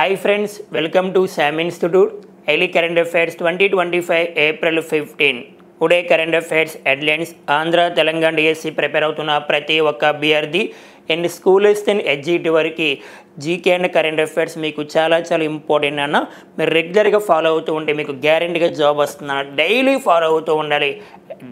Hi friends, welcome to SAM Institute Daily Current Affairs 2025 April 15. Today current affairs headlines Andhra Telangana DSC prepare అవుతున్న ప్రతి ఒక్క అభ్యర్థి and school and ఎడ్జిటి వరకు GK and current affairs మీకు చాలా important అన్న. మీరు రెగ్యులర్గా ఫాలో అవుతూ ఉంటే మీకు గ్యారెంటీగా జాబ్ వస్తుందన్న. డైలీ ఫాలో అవుతూ ఉండాలి.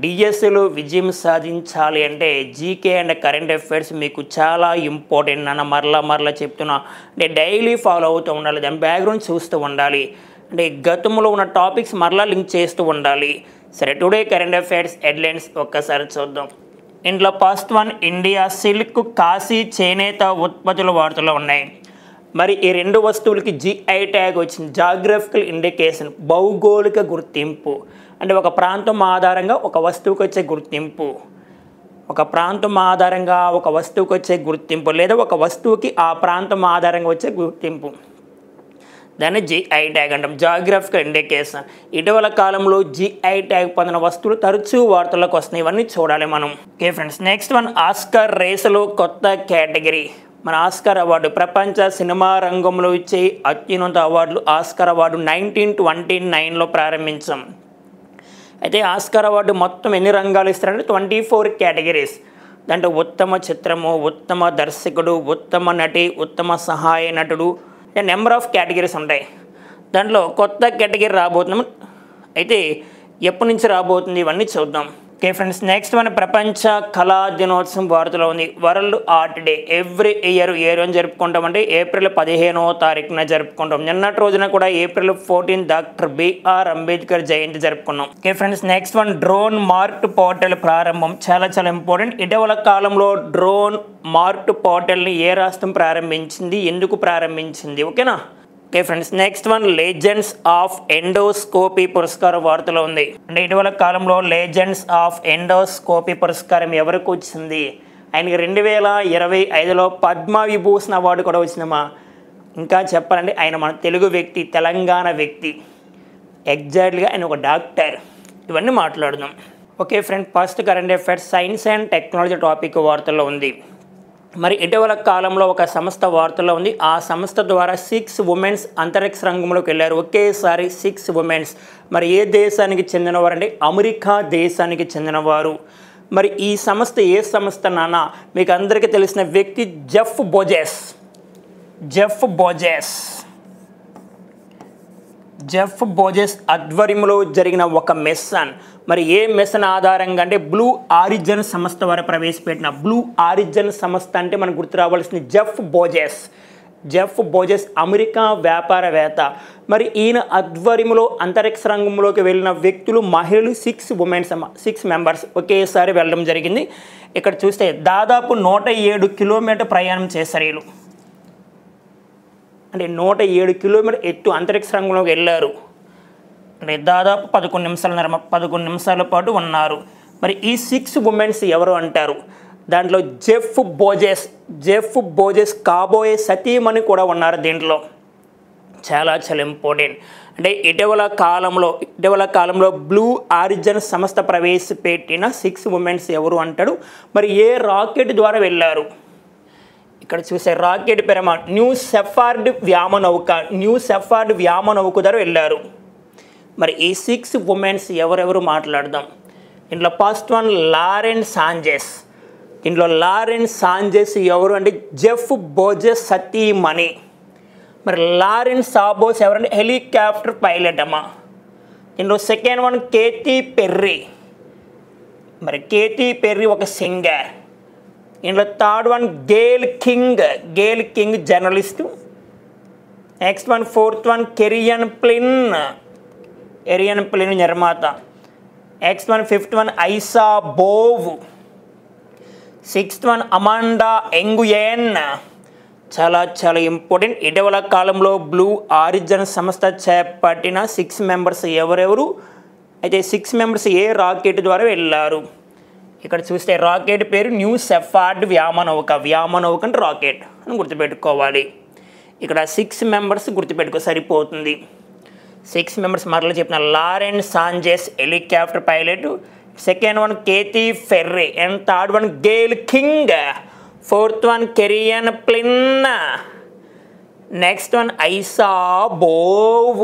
డిఎస్సిలో విజయం సాధించాలి అంటే జీకే అండ్ కరెంట్ అఫైర్స్ మీకు చాలా ఇంపార్టెంట్ అన్న. మరలా చెప్తున్నా, అంటే డైలీ ఫాలో అవుతూ ఉండాలి. దాని బ్యాక్గ్రౌండ్ చూస్తూ ఉండాలి. అంటే గతంలో ఉన్న టాపిక్స్ మరలా లింక్ చేస్తూ ఉండాలి. సరే, టుడే కరెంట్ అఫైర్స్ హెడ్లైన్స్ ఒక్కసారి చూద్దాం. ఇంట్లో first one, India silk Kashi చేనేత ఉత్పత్తుల వార్తలు ఉన్నాయి. మరి ఈ రెండు వస్తువులకి జిఐ ట్యాగ్ వచ్చింది. జాగ్రఫికల్ ఇండికేషన్, భౌగోళిక గుర్తింపు. అంటే ఒక ప్రాంతం ఆధారంగా ఒక వస్తువుకి వచ్చే గుర్తింపు, ఒక ప్రాంతం ఆధారంగా ఒక వస్తువుకి వచ్చే గుర్తింపు, లేదా ఒక వస్తువుకి ఆ ప్రాంతం ఆధారంగా వచ్చే గుర్తింపు, దాన్ని జిఐ ట్యాగ్ అంటాం. Geographical indication. ఇటీవల కాలంలో జిఐ ట్యాగ్ పొందిన వస్తువులు తరచూ వార్తల్లోకి వస్తున్నాయి. ఇవన్నీ చూడాలి మనం. Okay friends, next one, Oscar రేసులో కొత్త కేటగిరీ. మన ఆస్కార్ అవార్డు, ప్రపంచ సినిమా రంగంలో ఇచ్చే అత్యున్నత అవార్డులు ఆస్కార్ అవార్డు 1929లో ప్రారంభించాం. అయితే ఆస్కార్ అవార్డు మొత్తం ఎన్ని రంగాలు ఇస్తారంటే 24 కేటగిరీస్. దాంట్లో ఉత్తమ చిత్రము, ఉత్తమ దర్శకుడు, ఉత్తమ నటి, ఉత్తమ సహాయ నటుడు, నెంబర్ ఆఫ్ కేటగిరీస్ ఉంటాయి. దాంట్లో కొత్త కేటగిరీ రాబోతున్నాం. అయితే ఎప్పటి నుంచి రాబోతుంది ఇవన్నీ చూద్దాం. ఓకే ఫ్రెండ్స్, నెక్స్ట్ మన ప్రపంచ కళా దినోత్సవం వార్తలో ఉంది. World art day. Every year ఏ రోజు జరుపుకుంటామంటే ఏప్రిల్ 15వ తారీఖున జరుపుకుంటాం. నిన్నటి రోజున కూడా ఏప్రిల్ 14 డాక్టర్ బిఆర్ అంబేద్కర్ జయంతి జరుపుకున్నాం. Okay friends, next one, drone mart portal ప్రారంభం. చాలా ఇంపార్టెంట్. ఇటీవల కాలంలో డ్రోన్ మార్ట్ పోర్టల్ని ఏ రాష్ట్రం ప్రారంభించింది, ఎందుకు ప్రారంభించింది, ఓకేనా? Okay friends, next one, legends of endoscopy పురస్కారం వార్తలో ఉంది. అంటే ఇటీవల కాలంలో లెజెండ్స్ ఆఫ్ ఎండోస్కోపీ పురస్కారం ఎవరికి వచ్చింది? ఆయనకి 2025లో పద్మవిభూషణ్ అవార్డు కూడా వచ్చిందమ్మా. ఇంకా చెప్పాలంటే ఆయన మన తెలుగు వ్యక్తి, తెలంగాణ వ్యక్తి. ఎగ్జాక్ట్లీగా ఆయన ఒక డాక్టర్. ఇవన్నీ మాట్లాడుదాం. Okay friend, first current affairs, science and technology topic వార్తల్లో ఉంది. మరి ఇటీవల కాలంలో ఒక సంస్థ వార్తల్లో ఉంది. ఆ సంస్థ ద్వారా 6 ఉమెన్స్ అంతరిక్ష రంగంలోకి వెళ్ళారు. ఒకేసారి 6 ఉమెన్స్. మరి ఏ దేశానికి చెందినవారు అంటే అమెరికా దేశానికి చెందినవారు. మరి ఈ సంస్థ ఏ సంస్థ నాన్న? మీకు అందరికీ తెలిసిన వ్యక్తి జెఫ్ బోజెస్ ఆధ్వర్యంలో జరిగిన ఒక మిషన్. మరి ఏ మిషన్ ఆధారంగా అంటే బ్లూ ఆరిజిన్ సంస్థ వారు ప్రవేశపెట్టిన. బ్లూ ఆరిజిన్ సంస్థ అంటే మనకు గుర్తు రావాల్సింది జెఫ్ బోజెస్ అమెరికా వ్యాపారవేత్త. మరి ఈయన ఆధ్వర్యంలో అంతరిక్ష రంగంలోకి వెళ్ళిన వ్యక్తులు మహిళలు 6 మెంబర్స్ ఒకేసారి వెళ్ళడం జరిగింది. ఇక్కడ చూస్తే దాదాపు 107 కిలోమీటర్ ప్రయాణం చేశారు వీళ్ళు. అంటే 107 కిలోమీటర్ ఎత్తు అంతరిక్ష రంగంలోకి వెళ్ళారు. అంటే దాదాపు 11 నిమిషాల పాటు ఉన్నారు. మరి ఈ 6 ఉమెన్స్ ఎవరు అంటారు? దాంట్లో జెఫ్ బోజెస్ కాబోయే సతీమణి కూడా ఉన్నారు దీంట్లో. చాలా ఇంపార్టెంట్. అంటే ఇటీవల కాలంలో బ్లూ ఆరిజిన్ సంస్థ ప్రవేశపెట్టిన 6 ఉమెన్స్ ఎవరు అంటాడు? మరి ఏ రాకెట్ ద్వారా వెళ్ళారు? ఇక్కడ చూసే రాకెట్ పేరమా న్యూ షెపర్డ్ వ్యామనౌక ద్వారా వెళ్ళారు. మరి ఈ 6 ఉమెన్స్ ఎవరెవరు మాట్లాడదాం. ఇంట్లో ఫస్ట్ వన్, లారెన్ సాంజెస్ ఎవరు అంటే జెఫ్ బోజెస్ సతీమణి. మరి లారెన్ సాబోస్ ఎవరంటే హెలికాప్టర్ పైలట్ అమ్మా. ఇందులో సెకండ్ వన్, కేటీ పెర్రీ ఒక సింగర్. ఇందులో third one, Gayle King journalist. Next one, fourth one, Kerianne Flynn నిర్మాత. Next one, fifth one, Aisha Bowe. Sixth one, Amanda Nguyen. చాలా important. ఇటీవల కాలంలో బ్లూ ఆరిజిన్ సంస్థ చేపట్టిన 6 మెంబర్స్ ఎవరెవరు? అయితే 6 మెంబర్స్ ఏ రాకెట్ ద్వారా వెళ్ళారు? ఇక్కడ చూస్తే రాకెట్ పేరు న్యూ షెపర్డ్ వ్యామనౌక అంటే రాకెట్ అని గుర్తుపెట్టుకోవాలి. ఇక్కడ 6 మెంబర్స్ గుర్తుపెట్టుకో సరిపోతుంది. 6 మెంబర్స్ మరలా చెప్పిన. Lauren Sanchez helicopter pilot, second one Katy Perry, and third one Gayle King, fourth one Kerianne Flynn, next one Aisha Bowe.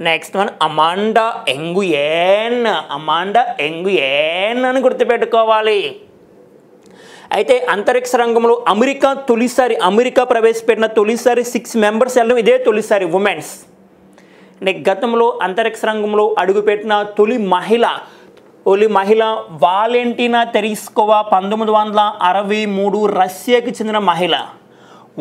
Next one Amanda Nguyen. Amanda Nguyen అని గుర్తుపెట్టుకోవాలి. అయితే అంతరిక్ష రంగంలో అమెరికా ప్రవేశపెట్టిన తొలిసారి 6 మెంబర్స్ వెళ్ళడం ఇదే తొలిసారి ఉమెన్స్. అంటే గతంలో అంతరిక్ష రంగంలో అడుగుపెట్టిన తొలి మహిళ వాలెంటీనా తెరెస్కోవా 1963 రష్యాకి చెందిన మహిళ.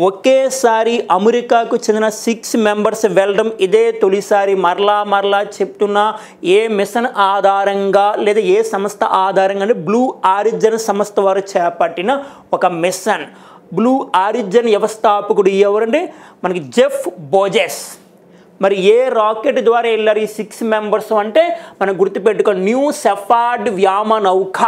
ఒకేసారి అమెరికాకు చెందిన 6 మెంబర్స్ వెళ్ళడం ఇదే తొలిసారి. మరలా చెప్తున్నా, ఏ మిషన్ ఆధారంగా లేదా ఏ సంస్థ ఆధారంగా అంటే బ్లూ ఆరిజిన్ సంస్థ వారు చేపట్టిన ఒక మిషన్. బ్లూ ఆరిజిన్ వ్యవస్థాపకుడు ఎవరంటే మనకి జెఫ్ బోజెస్. మరి ఏ రాకెట్ ద్వారా వెళ్ళారు ఈ 6 మెంబర్స్ అంటే మనం గుర్తుపెట్టుకో, న్యూ షెపర్డ్ వ్యోమనౌక.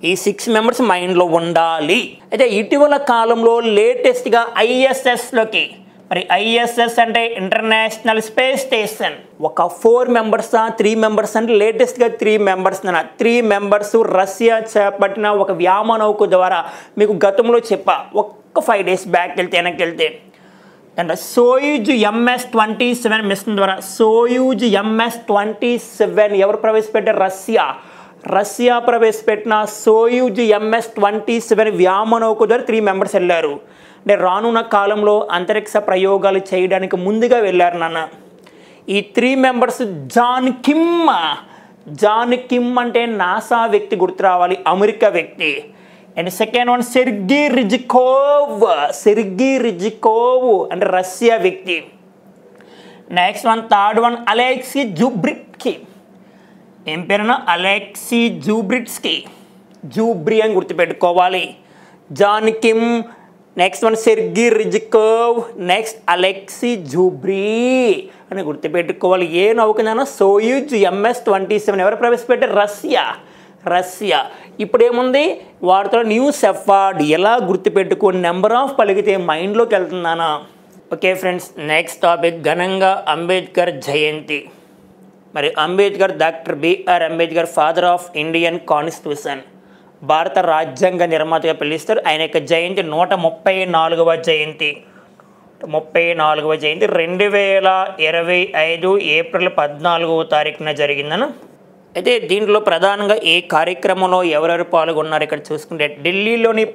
ఈ 6 మెంబర్స్ మైండ్లో ఉండాలి. అయితే ఇటీవల కాలంలో లేటెస్ట్గా ఐఎస్ఎస్లోకి, మరి ఐఎస్ఎస్ అంటే ఇంటర్నేషనల్ స్పేస్ స్టేషన్, ఒక 4 మెంబర్సా 3 మెంబర్స్ అంటే లేటెస్ట్గా 3 మెంబర్స్ 3 మెంబర్స్ రష్యా చేపట్టిన ఒక వ్యోమనౌక ద్వారా మీకు గతంలో చెప్పా. ఒక్క 5 days బ్యాక్ వెనక్కి వెళ్తే అండ్ సోయూజ్ MS-27 మిషన్ ద్వారా సోయూజ్ MS-27 ఎవరు ప్రవేశపెట్టారు? రష్యా ప్రవేశపెట్టిన సోయూజ్ MS-27 వ్యోమనౌక ద్వారా 3 మెంబర్స్ వెళ్ళారు. అంటే రానున్న కాలంలో అంతరిక్ష ప్రయోగాలు చేయడానికి ముందుగా వెళ్ళారు నాన్న. ఈ 3 మెంబర్స్ జాన్ కిమ్ అంటే నాసా వ్యక్తి గుర్తు రావాలి, అమెరికా వ్యక్తి. And second one Sergey Ryzhikov అంటే రష్యా వ్యక్తి. Next one third one Alexey Zubritsky. ఏం పేరున? అలెక్సీ జూబ్రీ అని గుర్తుపెట్టుకోవాలి. John Kim, next one Sergey Ryzhikov, next Alexey Zubri అని గుర్తుపెట్టుకోవాలి. ఏ నౌకనైనా సోయూజ్ MS-27 ఎవరు ప్రవేశపెట్టారు? రష్యా. ఇప్పుడు ఏముంది వాటితో న్యూ షెపర్డ్. ఎలా గుర్తుపెట్టుకోండి, నెంబర్ ఆఫ్ పలికితే మైండ్లోకి వెళ్తుందానా. ఓకే ఫ్రెండ్స్, నెక్స్ట్ టాపిక్ ఘనంగా అంబేద్కర్ జయంతి. మరి Ambedkar, doctor B R Ambedkar father of Indian constitution, భారత రాజ్యాంగ నిర్మాతగా పిలుస్తారు. ఆయన యొక్క జయంతి 134వ జయంతి. 2025 ఏప్రిల్ 14వ తారీఖున జరిగిందను. అయితే దీంట్లో ప్రధానంగా ఏ కార్యక్రమంలో ఎవరెవరు పాల్గొన్నారు ఇక్కడ చూసుకుంటే ఢిల్లీలోని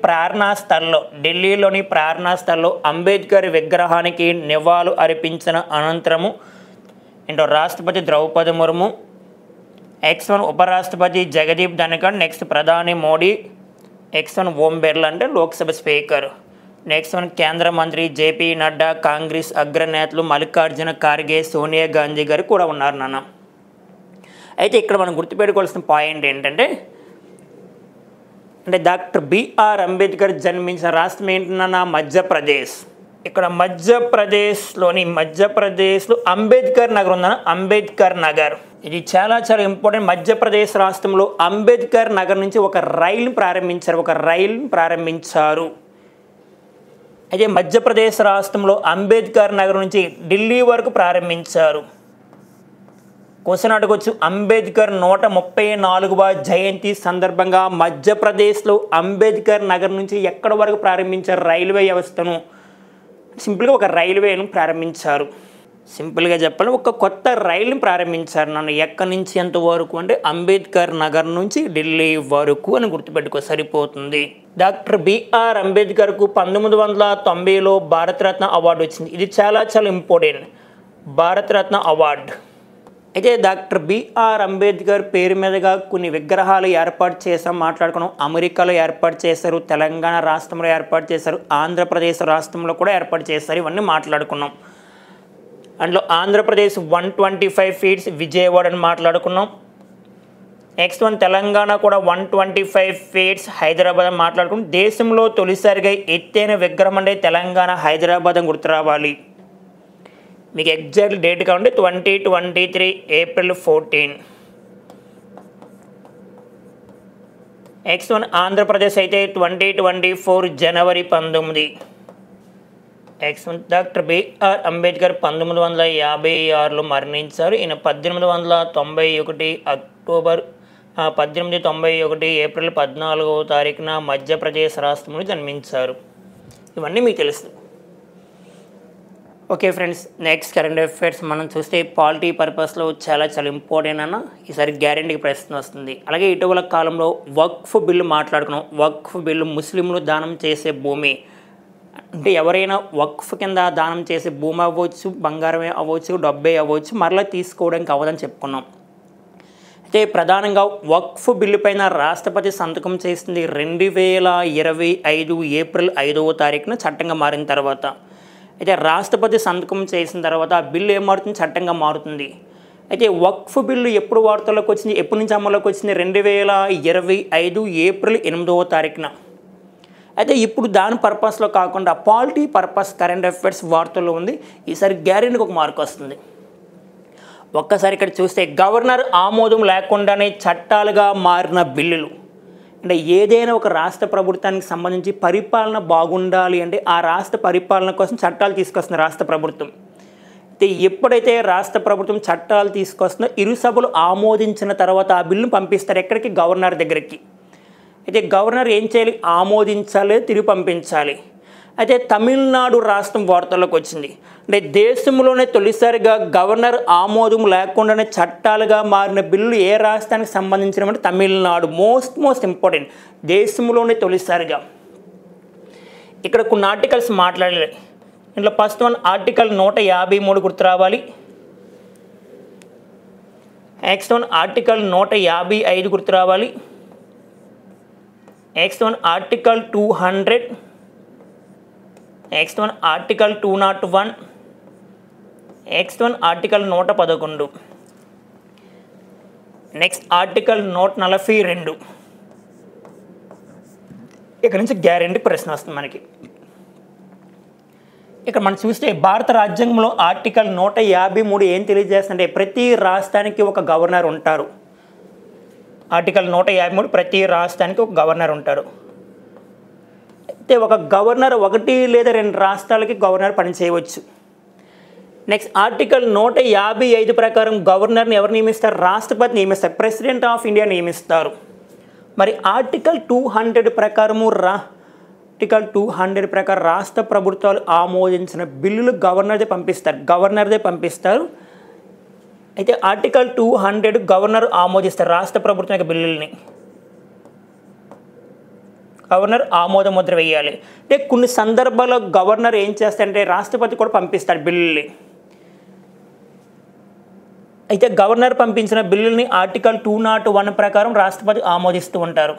ప్రార్థనా స్థల్లో అంబేద్కర్ విగ్రహానికి నివాళులు అర్పించిన అనంతరము రాష్ట్రపతి ద్రౌపది ముర్ము, X1 ఉపరాష్ట్రపతి జగదీప్ ధన్కర్, నెక్స్ట్ ప్రధాని మోడీ, X1 ఓం బిర్లా అంటే లోక్సభ స్పీకర్, నెక్స్ట్ కేంద్ర మంత్రి జేపీ నడ్డా, కాంగ్రెస్ అగ్రనేతలు మల్లికార్జున ఖార్గే, సోనియా గాంధీ గారు కూడా ఉన్నారు నాన్న. అయితే ఇక్కడ మనం గుర్తుపెట్టుకోవాల్సిన పాయింట్ ఏంటంటే డాక్టర్ బిఆర్ అంబేద్కర్ జన్మించిన రాష్ట్రం ఏంటన్నా మధ్యప్రదేశ్. ఇక్కడ మధ్యప్రదేశ్లో అంబేద్కర్ నగర్ ఉందన్న, అంబేద్కర్ నగర్. ఇది చాలా ఇంపార్టెంట్. మధ్యప్రదేశ్ రాష్ట్రంలో అంబేద్కర్ నగర్ నుంచి ఒక రైలు ప్రారంభించారు. అయితే మధ్యప్రదేశ్ రాష్ట్రంలో అంబేద్కర్ నగర్ నుంచి ఢిల్లీ వరకు ప్రారంభించారు. క్వశ్చన్ అడగొచ్చు, అంబేద్కర్ 134వ జయంతి సందర్భంగా మధ్యప్రదేశ్లో అంబేద్కర్ నగర్ నుంచి ఎక్కడ వరకు ప్రారంభించారు రైల్వే వ్యవస్థను? సింపుల్గా ఒక రైల్వేను ప్రారంభించారు. సింపుల్గా చెప్పాలి, ఒక కొత్త రైలుని ప్రారంభించారు. నన్ను ఎక్కడి నుంచి ఎంత వరకు అంటే అంబేద్కర్ నగర్ నుంచి ఢిల్లీ వరకు అని గుర్తుపెట్టుకో సరిపోతుంది. డాక్టర్ బిఆర్ అంబేద్కర్కు 1990లో భారతరత్న అవార్డు వచ్చింది. ఇది చాలా ఇంపార్టెంట్, భారతరత్న అవార్డు. అయితే డాక్టర్ బిఆర్ అంబేద్కర్ పేరు మీదుగా కొన్ని విగ్రహాలు ఏర్పాటు చేసాం, మాట్లాడుకున్నాం. అమెరికాలో ఏర్పాటు చేశారు, తెలంగాణ రాష్ట్రంలో ఏర్పాటు చేశారు, ఆంధ్రప్రదేశ్ రాష్ట్రంలో కూడా ఏర్పాటు చేశారు. ఇవన్నీ మాట్లాడుకున్నాం. అందులో ఆంధ్రప్రదేశ్ 125 feet విజయవాడ అని మాట్లాడుకున్నాం. నెక్స్ట్ తెలంగాణ కూడా 125 feet హైదరాబాద్ అని మాట్లాడుకున్నాం. దేశంలో తొలిసారిగా ఎత్తైన విగ్రహం అంటే తెలంగాణ హైదరాబాద్ అని గుర్తు రావాలి. మీకు ఎగ్జాక్ట్ డేట్ కావాలంటే 2023 April 14. నెక్స్ట్ ఆంధ్రప్రదేశ్ అయితే 2024 January 19. Next doctor B R Ambedkar 1956లో మరణించారు. ఈయన 1891 ఏప్రిల్ 14వ తారీఖున మధ్యప్రదేశ్ రాష్ట్రంలో జన్మించారు. ఇవన్నీ మీకు తెలుసు. Okay friends, next current affairs మనం చూస్తే పాలిటీ పర్పస్లో చాలా ఇంపార్టెంట్ అన్న. ఈసారి గ్యారెంటీకి ప్రశ్న వస్తుంది. అలాగే ఇటీవల కాలంలో వక్ఫ్ బిల్లు మాట్లాడుకున్నాం. వక్ఫ్ బిల్లు ముస్లింలు దానం చేసే భూమి అంటే ఎవరైనా వక్ఫ్ కింద దానం చేసే భూమి అవ్వచ్చు, బంగారమే అవ్వచ్చు, డబ్బే అవ్వచ్చు, మరలా తీసుకోవడానికి అవ్వదని చెప్పుకున్నాం. అయితే ప్రధానంగా వక్ఫ్ బిల్లు పైన రాష్ట్రపతి సంతకం చేసింది 2025 ఏప్రిల్ 5వ తారీఖున చట్టంగా మారిన తర్వాత. అయితే రాష్ట్రపతి సంతకం చేసిన తర్వాత ఆ బిల్లు ఏం మారుతుంది? చట్టంగా మారుతుంది. అయితే వక్ఫ్ బిల్లు ఎప్పుడు వార్తల్లోకి వచ్చింది, ఎప్పటి నుంచి అమల్లోకి వచ్చింది? 2025 ఏప్రిల్ 8వ తారీఖున. అయితే ఇప్పుడు దాని పర్పస్లో కాకుండా పాలిటీ పర్పస్ కరెంట్ అఫైర్స్ వార్తల్లో ఉంది. ఈసారి గ్యారెంటీకి ఒక మార్క్ వస్తుంది. ఒక్కసారి ఇక్కడ చూస్తే గవర్నర్ ఆమోదం లేకుండానే చట్టాలుగా మారిన బిల్లులు అంటే ఏదైనా ఒక రాష్ట్ర ప్రభుత్వానికి సంబంధించి పరిపాలన బాగుండాలి అంటే ఆ రాష్ట్ర పరిపాలన కోసం చట్టాలు తీసుకొస్తున్న రాష్ట్ర ప్రభుత్వం. అయితే ఎప్పుడైతే రాష్ట్ర ప్రభుత్వం చట్టాలు తీసుకొస్తుందో ఇరు సభలు ఆమోదించిన తర్వాత ఆ బిల్లును పంపిస్తారు ఎక్కడికి? గవర్నర్ దగ్గరికి. అయితే గవర్నర్ ఏం చేయాలి? ఆమోదించాలి, తిరిగి పంపించాలి. అయితే తమిళనాడు రాష్ట్రం వార్తల్లోకి వచ్చింది. అంటే దేశంలోనే తొలిసారిగా గవర్నర్ ఆమోదం లేకుండానే చట్టాలుగా మారిన బిల్లు ఏ రాష్ట్రానికి సంబంధించినటువంటి తమిళనాడు. మోస్ట్ ఇంపార్టెంట్, దేశంలోనే తొలిసారిగా. ఇక్కడ కొన్ని ఆర్టికల్స్ మాట్లాడాలి. ఇంట్లో ఫస్ట్ వన్ ఆర్టికల్ 153 గుర్తు రావాలి. నెక్స్ట్ వన్ ఆర్టికల్ 155 గుర్తు రావాలి. Next one article 200. Next one article 201. Next one article 111. Next article 142. ఇక్కడ నుంచి గ్యారెంటీ ప్రశ్న వస్తుంది మనకి. ఇక్కడ మనం చూస్తే భారత రాజ్యాంగంలో ఆర్టికల్ 153 ఏం తెలియజేస్తుందంటే ప్రతి రాష్ట్రానికి ఒక గవర్నర్ ఉంటారు. ఆర్టికల్ 153 ప్రతి రాష్ట్రానికి ఒక గవర్నర్ ఉంటారు. అయితే ఒక గవర్నర్ 1 లేదా 2 రాష్ట్రాలకి గవర్నర్ పనిచేయవచ్చు. నెక్స్ట్ ఆర్టికల్ 155 ప్రకారం గవర్నర్ని ఎవరు నియమిస్తారు? రాష్ట్రపతి నియమిస్తారు, ప్రెసిడెంట్ ఆఫ్ ఇండియా నియమిస్తారు. మరి ఆర్టికల్ 200 ప్రకారము ఆర్టికల్ 200 ప్రకారం రాష్ట్ర ప్రభుత్వాలు ఆమోదించిన బిల్లులు గవర్నర్దే పంపిస్తారు. అయితే ఆర్టికల్ 200 గవర్నర్ ఆమోదిస్తారు రాష్ట్ర ప్రభుత్వం యొక్క బిల్లుల్ని. గవర్నర్ ఆమోద ముద్ర వేయాలి. అంటే కొన్ని సందర్భాల్లో గవర్నర్ ఏం చేస్తారంటే రాష్ట్రపతి కూడా పంపిస్తారు బిల్లుల్ని. అయితే గవర్నర్ పంపించిన బిల్లుల్ని ఆర్టికల్ 201 ప్రకారం రాష్ట్రపతి ఆమోదిస్తూ ఉంటారు.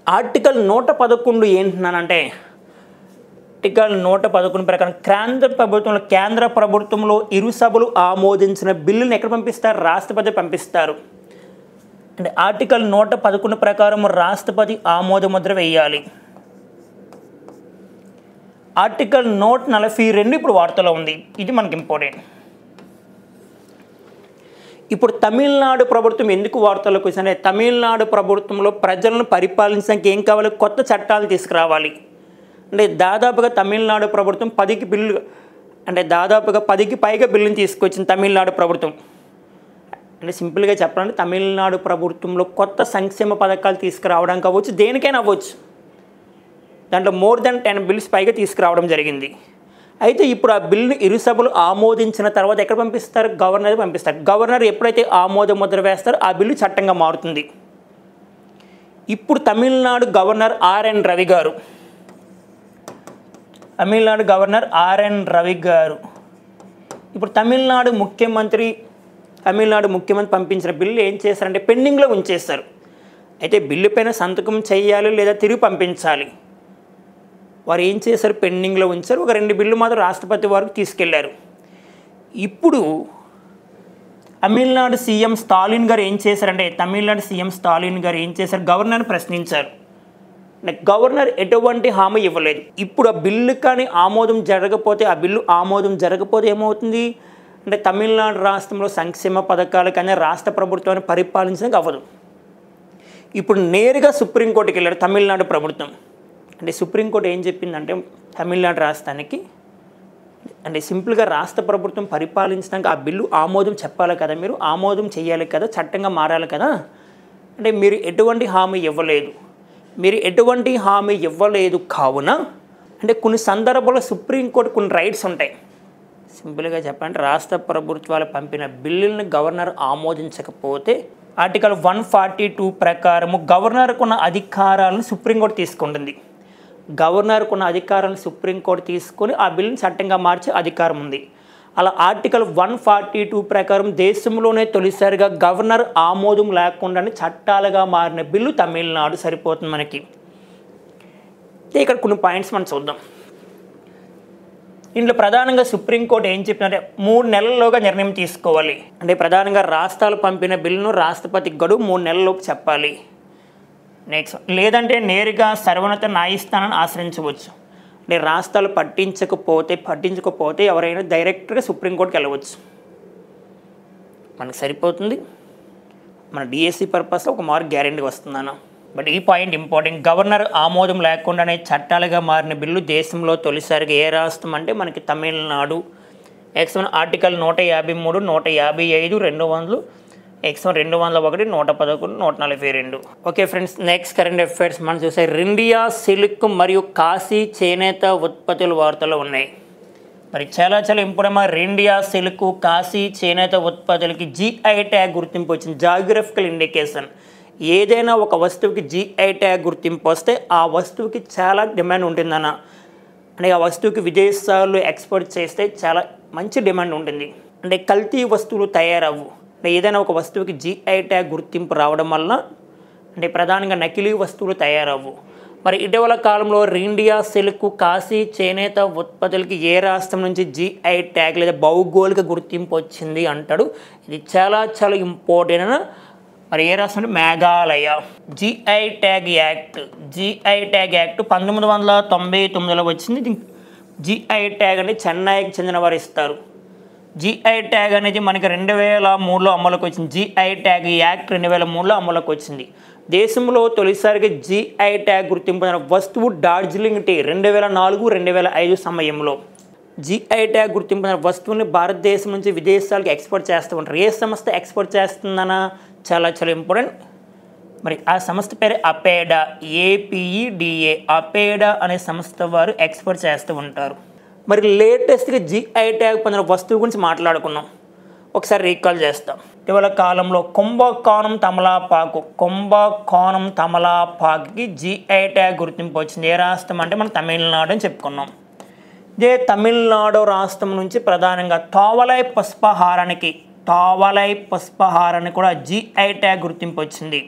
ఆర్టికల్ 111 ఏంటన్నానంటే ఆర్టికల్ 111 ప్రకారం కేంద్ర ప్రభుత్వంలో ఇరు సభలు ఆమోదించిన బిల్లుని ఎక్కడ పంపిస్తారు? రాష్ట్రపతి పంపిస్తారు. అంటే ఆర్టికల్ 111 ప్రకారం రాష్ట్రపతి ఆమోద ముద్ర వేయాలి. ఆర్టికల్ 142 ఇప్పుడు వార్తలో ఉంది. ఇది మనకి ఇంపార్టెంట్. ఇప్పుడు తమిళనాడు ప్రభుత్వం ఎందుకు వార్తల్లోకి వచ్చిందంటే తమిళనాడు ప్రభుత్వంలో ప్రజలను పరిపాలించడానికి ఏం కావాలి? కొత్త చట్టాలు తీసుకురావాలి. అంటే దాదాపుగా తమిళనాడు ప్రభుత్వం 10కి బిల్లు అంటే దాదాపుగా 10కి పైగా బిల్లుని తీసుకొచ్చింది తమిళనాడు ప్రభుత్వం. అంటే సింపుల్గా చెప్పాలంటే తమిళనాడు ప్రభుత్వంలో కొత్త సంక్షేమ పథకాలు తీసుకురావడానికి అవ్వచ్చు, దేనికైనా అవ్వచ్చు. దాంట్లో మోర్ దెన్ 10 బిల్స్ పైగా తీసుకురావడం జరిగింది. అయితే ఇప్పుడు ఆ బిల్లుని ఇరు సభలు ఆమోదించిన తర్వాత ఎక్కడ పంపిస్తారు? గవర్నర్ పంపిస్తారు. గవర్నర్ ఎప్పుడైతే ఆమోద ముద్ర వేస్తారో ఆ బిల్లు చట్టంగా మారుతుంది. ఇప్పుడు తమిళనాడు గవర్నర్ ఆర్ఎన్ రవి గారు ఇప్పుడు తమిళనాడు ముఖ్యమంత్రి పంపించిన బిల్లు ఏం చేశారంటే పెండింగ్లో ఉంచేస్తారు. అయితే బిల్లు పైన సంతకం చేయాలి లేదా తిరిగి పంపించాలి. వారు ఏం చేశారు? పెండింగ్లో ఉంచారు. ఒక 2 బిల్లు మాత్రం రాష్ట్రపతి వారికి తీసుకెళ్లారు. ఇప్పుడు తమిళనాడు సీఎం స్టాలిన్ గారు ఏం చేశారంటే గవర్నర్ని ప్రశ్నించారు. గవర్నర్ ఎటువంటి హామీ ఇవ్వలేదు. ఇప్పుడు ఆ బిల్లు కానీ ఆమోదం జరగకపోతే ఏమవుతుంది అంటే తమిళనాడు రాష్ట్రంలో సంక్షేమ పథకాలు కానీ రాష్ట్ర ప్రభుత్వాన్ని పరిపాలించడానికి అవ్వదు. ఇప్పుడు నేరుగా సుప్రీంకోర్టుకి వెళ్ళారు తమిళనాడు ప్రభుత్వం. అంటే సుప్రీంకోర్టు ఏం చెప్పిందంటే తమిళనాడు రాష్ట్రానికి అంటే సింపుల్గా రాష్ట్ర ప్రభుత్వం పరిపాలించడానికి ఆ బిల్లు ఆమోదం చెప్పాలి కదా, మీరు ఆమోదం చేయాలి కదా, చట్టంగా మారాలి కదా. అంటే మీరు ఎటువంటి హామీ ఇవ్వలేదు కావున అంటే కొన్ని సందర్భాల్లో సుప్రీంకోర్టు కొన్ని రైట్స్ ఉంటాయి. సింపుల్గా చెప్పాలంటే రాష్ట్ర ప్రభుత్వాలు పంపిన బిల్లులను గవర్నర్ ఆమోదించకపోతే ఆర్టికల్ 142 ప్రకారము గవర్నర్కు ఉన్న అధికారాలను సుప్రీంకోర్టు తీసుకుంటుంది. గవర్నర్కు ఉన్న అధికారాలను సుప్రీంకోర్టు తీసుకొని ఆ బిల్లుని చట్టంగా మార్చే అధికారం ఉంది. అలా ఆర్టికల్ 142 ప్రకారం దేశంలోనే తొలిసారిగా గవర్నర్ ఆమోదం లేకుండానే చట్టాలుగా మారిన బిల్లు తమిళనాడు. సరిపోతుంది మనకి. ఇక్కడ కొన్ని పాయింట్స్ మనం చూద్దాం. ఇందులో ప్రధానంగా సుప్రీంకోర్టు ఏం చెప్పినంటే 3 నెలల్లోగా నిర్ణయం తీసుకోవాలి. అంటే ప్రధానంగా రాష్ట్రాలు పంపిన బిల్లును రాష్ట్రపతి గడువు 3 నెలల్లోపు చెప్పాలి. నెక్స్ట్ లేదంటే నేరుగా సర్వోన్నత న్యాయస్థానాన్ని ఆశ్రయించవచ్చు. అంటే రాష్ట్రాలు పట్టించకపోతే ఎవరైనా డైరెక్ట్గా సుప్రీంకోర్టుకి వెళ్ళవచ్చు. మనకు సరిపోతుంది. మన డిఎస్సి పర్పస్లో ఒక మార్క్ గ్యారెంటీ వస్తుందన్న. బట్ ఈ పాయింట్ ఇంపార్టెంట్. గవర్నర్ ఆమోదం లేకుండానే చట్టాలుగా మారిన బిల్లు దేశంలో తొలిసారిగా ఏ రాష్ట్రం అంటే మనకి Tamil Nadu. X1 article 153, 155, 200, X1 201, 111, 142. Okay friends, next current affairs మనం చూసే రిండియా సిల్క్ మరియు కాశీ చేనేత ఉత్పత్తుల వార్తలు ఉన్నాయి. మరి చాలా ఇంపార్టెంట్. రిండియా సిల్క్ కాశీ చేనేత ఉత్పత్తులకి GI ట్యాగ్ గుర్తింపు వచ్చింది. Geographical indication. ఏదైనా ఒక వస్తువుకి GI ట్యాగ్ గుర్తింపు వస్తే ఆ వస్తువుకి చాలా డిమాండ్ ఉంటుందన్న. అంటే ఆ వస్తువుకి విదేశాల్లో ఎక్స్పోర్ట్ చేస్తే చాలా మంచి డిమాండ్ ఉంటుంది. అంటే కల్తీ వస్తువులు తయారవ్వు. అంటే ఏదైనా ఒక వస్తువుకి GI ట్యాగ్ గుర్తింపు రావడం వల్ల అంటే ప్రధానంగా నకిలీ వస్తువులు తయారవ్వు. మరి ఇటీవల కాలంలో రిండియా సిల్క్ కాశీ చేనేత ఉత్పత్తులకి ఏ రాష్ట్రం నుంచి GI ట్యాగ్ లేదా భౌగోళిక గుర్తింపు వచ్చింది అంటాడు. ఇది చాలా ఇంపార్టెంట్. మరి ఏ రాష్ట్రం అంటే మేఘాలయ. GI ట్యాగ్ యాక్ట్ 1999లో వచ్చింది. GI ట్యాగ్ అనేది చెన్నైకి చెందిన వారు ఇస్తారు. GI ట్యాగ్ అనేది మనకి 2003లో అమలుకి వచ్చింది. GI ట్యాగ్ యాక్ట్ 2003లో అమలుకి వచ్చింది. దేశంలో తొలిసారిగా GI ట్యాగ్ గుర్తింపు వస్తువు డార్జిలింగ్ టీ 2004-2005 సమయంలో. GI ట్యాగ్ గుర్తింపు వస్తువుని భారతదేశం నుంచి విదేశాలకు ఎక్స్పోర్ట్ చేస్తూ ఉంటారు. ఏ సంస్థ ఎక్స్పోర్ట్ చేస్తుందన్న చాలా ఇంపార్టెంట్. మరి ఆ సంస్థ పేరు అపేడా. APEDA. అపేడా అనే సంస్థ వారు ఎక్స్పోర్ట్ చేస్తూ ఉంటారు. మరి లేటెస్ట్గా GI ట్యాగ్ పొందిన వస్తువు గురించి మాట్లాడుకున్నాం. ఒకసారి రీకాల్ చేస్తాం. ఇటీవల కాలంలో కుంభకోణం తమలపాకుకి GI ట్యాగ్ గుర్తింపు వచ్చింది. ఏ రాష్ట్రం అంటే మనం తమిళనాడు అని చెప్పుకున్నాం. ఇదే తమిళనాడు రాష్ట్రం నుంచి ప్రధానంగా తోవలై పుష్పహారానికి కూడా GI ట్యాగ్ గుర్తింపు వచ్చింది.